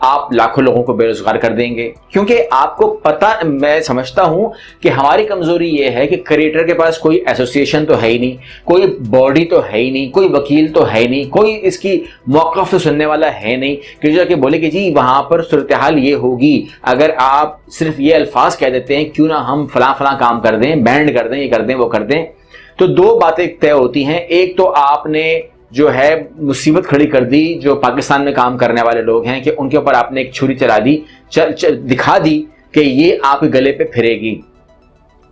آپ لاکھوں لوگوں کو بے روزگار کر دیں گے. کیونکہ آپ کو پتا, میں سمجھتا ہوں کہ ہماری کمزوری یہ ہے کہ کریٹر کے پاس کوئی ایسوسیشن تو ہے ہی نہیں, کوئی باڈی تو ہے ہی نہیں, کوئی وکیل تو ہے نہیں, کوئی اس کی موقف سے سننے والا ہے نہیں کہ جو کہ بولے کہ جی وہاں پر صورتحال یہ ہوگی اگر آپ صرف یہ الفاظ کہہ دیتے ہیں, کیوں نہ ہم فلاں فلاں کام کر دیں, بینڈ کر دیں, یہ کر دیں, وہ کر دیں. تو دو باتیں طے ہوتی ہیں. ایک تو آپ نے جو ہے مصیبت کھڑی کر دی جو پاکستان میں کام کرنے والے لوگ ہیں, کہ ان کے اوپر آپ نے ایک چھری چلا دی, دکھا دی کہ یہ آپ کے گلے پہ پھرے گی,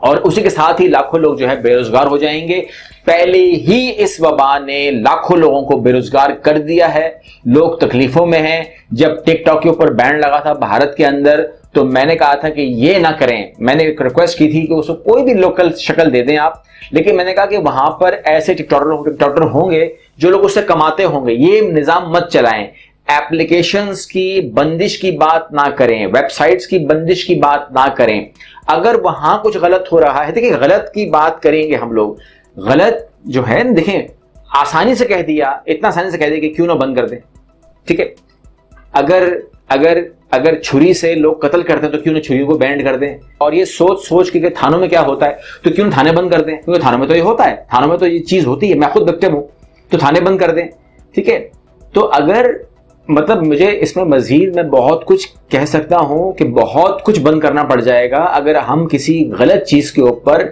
اور اسی کے ساتھ ہی لاکھوں لوگ جو ہے بے روزگار ہو جائیں گے. پہلے ہی اس وبا نے لاکھوں لوگوں کو بے روزگار کر دیا ہے, لوگ تکلیفوں میں ہیں. جب ٹک ٹاک کے اوپر بین لگا تھا بھارت کے اندر تو میں نے کہا تھا کہ یہ نہ کریں, میں نے ایک ریکویسٹ کی تھی کہ اس کو کوئی بھی لوکل شکل دے دیں آپ, لیکن میں نے کہا کہ وہاں پر ایسے ٹک ٹاکر ہوں گے جو لوگ اس سے کماتے ہوں گے, یہ نظام مت چلائیں. ایپلیکیشنز کی بندش کی بات نہ کریں, ویب سائٹس کی بندش کی بات نہ کریں. اگر وہاں کچھ غلط ہو رہا ہے, دیکھیں غلط کی بات کریں گے ہم لوگ, غلط جو ہے دیکھیں آسانی سے کہہ دیا, اتنا آسانی سے کہہ دیا کہ کیوں نہ بند کر دیں, ٹھیک ہے. اگر چھری سے لوگ قتل کرتے ہیں تو کیوں نہ چھریوں کو بینڈ کر دیں, اور یہ سوچ کے کہ تھانوں میں کیا ہوتا ہے تو کیوں نہ تھانے بند کر دیں, کیونکہ تھانوں میں تو یہ ہوتا ہے, تھانوں میں تو یہ چیز ہوتی ہے, میں خود وکٹم ہوں, تو تھانے بند کر دیں, ٹھیک ہے. تو اگر مطلب مجھے اس میں مزید میں بہت کچھ کہہ سکتا ہوں کہ بہت کچھ بند کرنا پڑ جائے گا اگر ہم کسی غلط چیز کے اوپر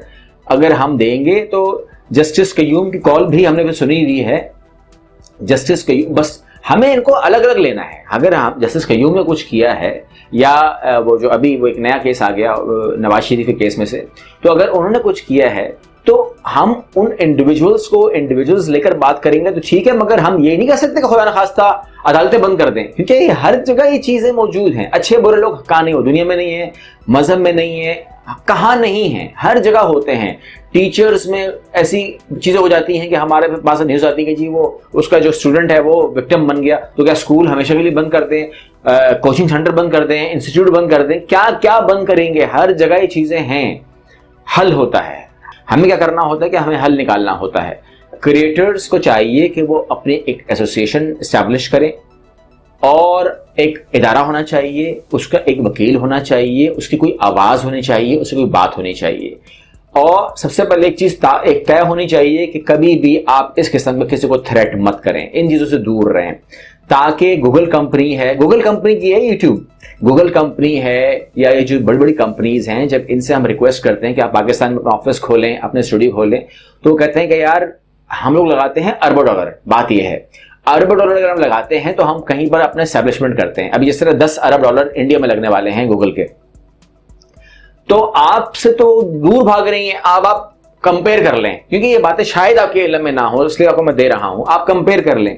اگر ہم دیں گے. تو جسٹس قیوم کی کال بھی ہم نے سنی ہوئی ہے, جسٹس قیوم, بس ہمیں ان کو الگ الگ لینا ہے. اگر ہم جسٹس قیوم نے کچھ کیا ہے, یا وہ جو ابھی وہ ایک نیا کیس آ گیا نواز شریف کے کیس میں سے, تو اگر انہوں نے کچھ کیا ہے تو ہم ان انڈیویجولز کو انڈیویجولز لے کر بات کریں گے تو ٹھیک ہے, مگر ہم یہ نہیں کہہ سکتے کہ خدا نخواستہ عدالتیں بند کر دیں, کیونکہ یہ ہر جگہ یہ چیزیں موجود ہیں. اچھے برے لوگ کہاں نہیں ہو, دنیا میں نہیں ہے, مذہب میں نہیں ہے, کہاں نہیں ہے, ہر جگہ ہوتے ہیں. ٹیچرز میں ایسی چیزیں ہو جاتی ہیں کہ ہمارے پاس نیوز آتی ہے کہ جی وہ اس کا جو اسٹوڈنٹ ہے وہ وکٹم بن گیا, تو کیا اسکول ہمیشہ کے لیے بند کر دیں, کوچنگ سینٹر بند کر دیں, انسٹیٹیوٹ بند کر دیں, کیا کیا بند کریں گے. ہر جگہ یہ چیزیں ہیں, حل ہوتا ہے. ہمیں کیا کرنا ہوتا ہے کہ ہمیں حل نکالنا ہوتا ہے. کریٹرز کو چاہیے کہ وہ اپنے ایک ایسوسیشن اسٹیبلش کریں, اور ایک ادارہ ہونا چاہیے, اس کا ایک وکیل ہونا چاہیے, اس کی کوئی آواز ہونی چاہیے, اس کی کوئی بات ہونی چاہیے. اور سب سے پہلے ایک چیز ایک طے ہونی چاہیے کہ کبھی بھی آپ اس قسم میں کسی کو تھریٹ مت کریں, ان چیزوں سے دور رہیں. تاکہ گوگل کمپنی ہے, گوگل کمپنی کی ہے یوٹیوب, گوگل کمپنی ہے, یا یہ جو بڑی بڑی کمپنیز ہیں, جب ان سے ہم ریکویسٹ کرتے ہیں کہ آپ پاکستان میں اپنا آفس کھولیں, اپنے اسٹوڈیو کھولیں, تو وہ کہتے ہیں کہ یار ہم لوگ لگاتے ہیں اربوں ڈالر. بات یہ ہے اربوں ڈالر اگر ہم لگاتے ہیں تو ہم کہیں پر اپنے اسٹیبلشمنٹ کرتے ہیں. ابھی جس طرح 10 ارب ڈالر انڈیا میں لگنے والے ہیں گوگل کے, تو آپ سے تو دور بھاگ رہی ہیں. آپ کمپیئر کر لیں, کیونکہ یہ باتیں شاید آپ کے علم میں نہ ہو, اس لیے آپ کو میں دے رہا ہوں. آپ کمپیئر کر لیں.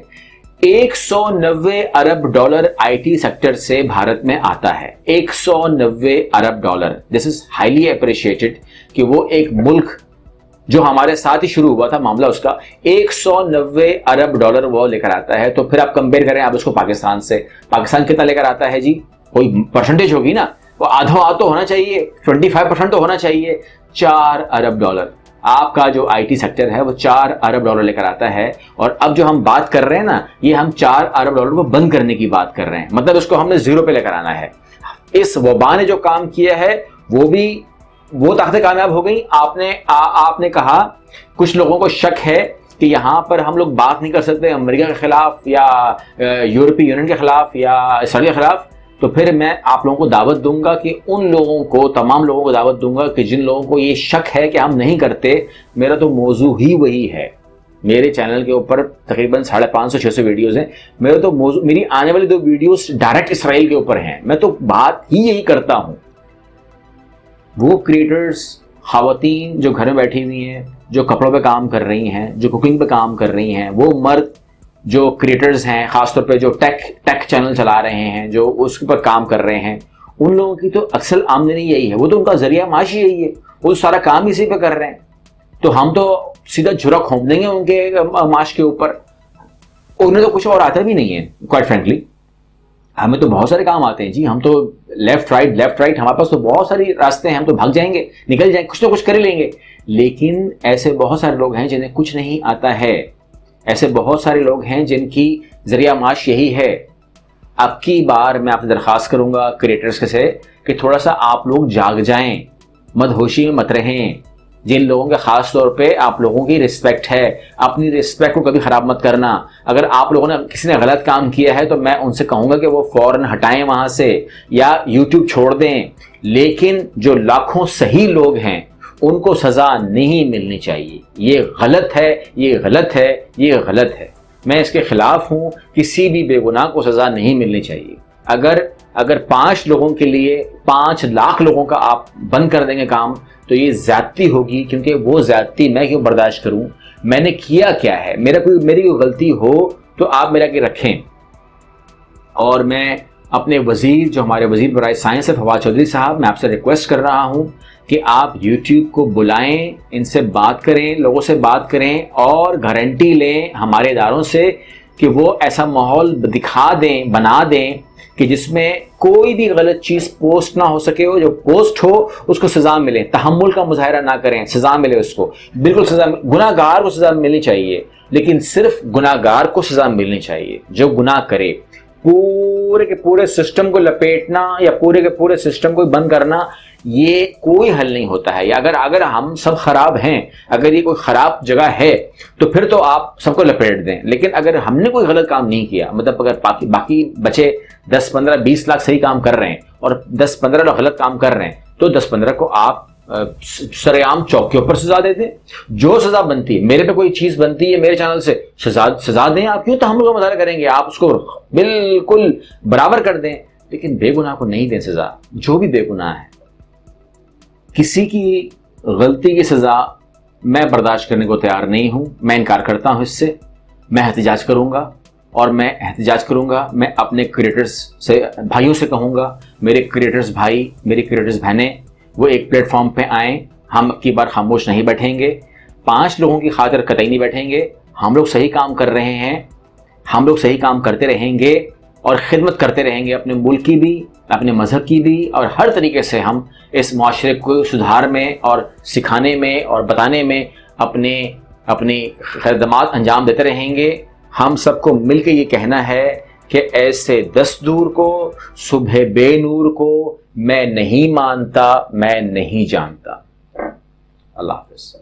190 ارب ڈالر آئی ٹی سیکٹر سے بھارت میں آتا ہے. 190 ارب dollar. This is highly appreciated کہ وہ ایک ملک جو ہمارے ساتھ ہی شروع ہوا تھا معاملہ اس کا, 190 ارب ڈالر وہ لے کر آتا ہے. تو پھر آپ کمپیئر کریں آپ اس کو پاکستان سے. پاکستان کتنا لے کر آتا ہے جی, کوئی پرسنٹیج ہوگی نا, وہ آدھا تو ہونا چاہیے, 25% تو ہونا چاہیے. 4 ارب ڈالر آپ کا جو آئی ٹی سیکٹر ہے وہ 4 ارب ڈالر لے کر آتا ہے. اور اب جو ہم بات کر رہے ہیں نا, یہ ہم 4 ارب ڈالر کو بند کرنے کی بات کر رہے ہیں, مطلب اس کو ہم نے زیرو پہ لے کر آنا ہے. اس وبا نے جو کام کیا ہے وہ طاقتیں کامیاب ہو گئی. آپ نے کہا کچھ لوگوں کو شک ہے کہ یہاں پر ہم لوگ بات نہیں کر سکتے امریکہ کے خلاف یا یورپی یونین کے خلاف یا اسرائیل کے خلاف, تو پھر میں آپ لوگوں کو دعوت دوں گا کہ ان لوگوں کو, تمام لوگوں کو دعوت دوں گا کہ جن لوگوں کو یہ شک ہے کہ ہم نہیں کرتے, میرا تو موضوع ہی وہی ہے. میرے چینل کے اوپر تقریباً 550-600 ویڈیوز ہیں. میرا تو موضوع, میری آنے والی 2 ویڈیوز ڈائریکٹ اسرائیل کے اوپر ہیں. میں تو بات ہی یہی کرتا ہوں. وہ کریٹرز, خواتین جو گھر میں بیٹھی ہوئی ہیں, جو کپڑوں پہ کام کر رہی ہیں, جو کوکنگ پہ کام کر رہی ہیں, وہ مرد جو کریٹرز ہیں, خاص طور پہ جو ٹیک چینل چلا رہے ہیں, جو اس پر کام کر رہے ہیں, ان لوگوں کی تو اکثر آمدنی یہی ہے. وہ تو ان کا ذریعہ معاش یہی ہے, وہ سارا کام اسی پہ کر رہے ہیں. تو ہم تو سیدھا جھرا کھونپ دیں گے ان کے معاش کے اوپر. انہیں تو کچھ اور آتا بھی نہیں ہے کوائٹ فرینکلی. ہمیں تو بہت سارے کام آتے ہیں جی, ہم تو لیفٹ رائٹ ہمارے پاس تو بہت ساری راستے ہیں, ہم تو بھاگ جائیں گے, نکل جائیں, کچھ نہ کچھ کر لیں گے. لیکن ایسے بہت سارے لوگ ہیں جنہیں کچھ نہیں آتا ہے. ایسے بہت سارے لوگ ہیں جن کی ذریعہ معاش یہی ہے. اب کی بار میں آپ سے درخواست کروں گا کریٹرز کے سے کہ تھوڑا سا آپ لوگ جاگ جائیں، مدہوشی میں مت رہیں. جن لوگوں کے خاص طور پہ آپ لوگوں کی رسپیکٹ ہے، اپنی رسپیکٹ کو کبھی خراب مت کرنا. اگر آپ لوگوں نے کسی نے غلط کام کیا ہے تو میں ان سے کہوں گا کہ وہ فوراً ہٹائیں وہاں سے یا یوٹیوب چھوڑ دیں. لیکن جو لاکھوں صحیح لوگ ہیں ان کو سزا نہیں ملنی چاہیے. یہ غلط ہے، یہ غلط ہے، یہ غلط ہے. میں اس کے خلاف ہوں. کسی بھی بے گناہ کو سزا نہیں ملنی چاہیے. اگر 5 لوگوں کے لیے 5 لاکھ لوگوں کا آپ بند کر دیں گے کام تو یہ زیادتی ہوگی، کیونکہ وہ زیادتی میں کیوں برداشت کروں؟ میں نے کیا کیا ہے؟ میری کوئی غلطی ہو تو آپ میرا کہ رکھیں. اور میں اپنے وزیر، جو ہمارے وزیر برائے سائنس ہے فواد چودھری صاحب، میں آپ سے ریکویسٹ کر رہا ہوں کہ آپ یوٹیوب کو بلائیں، ان سے بات کریں، لوگوں سے بات کریں اور گارنٹی لیں ہمارے اداروں سے کہ وہ ایسا ماحول دکھا دیں، بنا دیں کہ جس میں کوئی بھی غلط چیز پوسٹ نہ ہو سکے. جو پوسٹ ہو اس کو سزا ملے. تحمل کا مظاہرہ نہ کریں، سزا ملے اس کو. بالکل سزا، گناہ گار کو سزا ملنی چاہیے، لیکن صرف گناہ گار کو سزا ملنی چاہیے جو گناہ کرے. پورے کے پورے سسٹم کو لپیٹنا یا پورے کے پورے سسٹم کو بند کرنا یہ کوئی حل نہیں ہوتا ہے. یا اگر ہم سب خراب ہیں، اگر یہ کوئی خراب جگہ ہے تو پھر تو آپ سب کو لپیٹ دیں. لیکن اگر ہم نے کوئی غلط کام نہیں کیا، مطلب اگر باقی بچے 10 15 20 لاکھ صحیح کام کر رہے ہیں اور 10 15 لوگ غلط کام کر رہے ہیں تو 10 15 کو آپ سر عام چوکیوں پر سزا دے دیں. جو سزا بنتی ہے، میرے پہ کوئی چیز بنتی ہے میرے چینل سے سزا دیں. آپ کیوں تحمل کا مظاہرہ کریں گے؟ آپ اس کو بالکل برابر کر دیں، لیکن بے گناہ کو نہیں دیں سزا. جو بھی بے گناہ ہے، کسی کی غلطی کی سزا میں برداشت کرنے کو تیار نہیں ہوں. میں انکار کرتا ہوں اس سے. میں احتجاج کروں گا اور میں اپنے کریٹرز سے بھائیوں سے کہوں گا، میرے کریٹرز بھائی، میری کریٹرز بہنیں، وہ ایک پلیٹ فارم پہ آئیں. ہم کی بار خاموش نہیں بیٹھیں گے. 5 لوگوں کی خاطر قطعی نہیں بیٹھیں گے. ہم لوگ صحیح کام کر رہے ہیں، ہم لوگ صحیح کام کرتے رہیں گے اور خدمت کرتے رہیں گے، اپنے ملک کی بھی، اپنے مذہب کی بھی، اور ہر طریقے سے ہم اس معاشرے کو سدھار میں اور سکھانے میں اور بتانے میں اپنی خدمات انجام دیتے رہیں گے. ہم سب کو مل کے یہ کہنا ہے کہ ایسے دستور کو، صبح بے نور کو میں نہیں مانتا، میں نہیں جانتا. اللہ حافظ.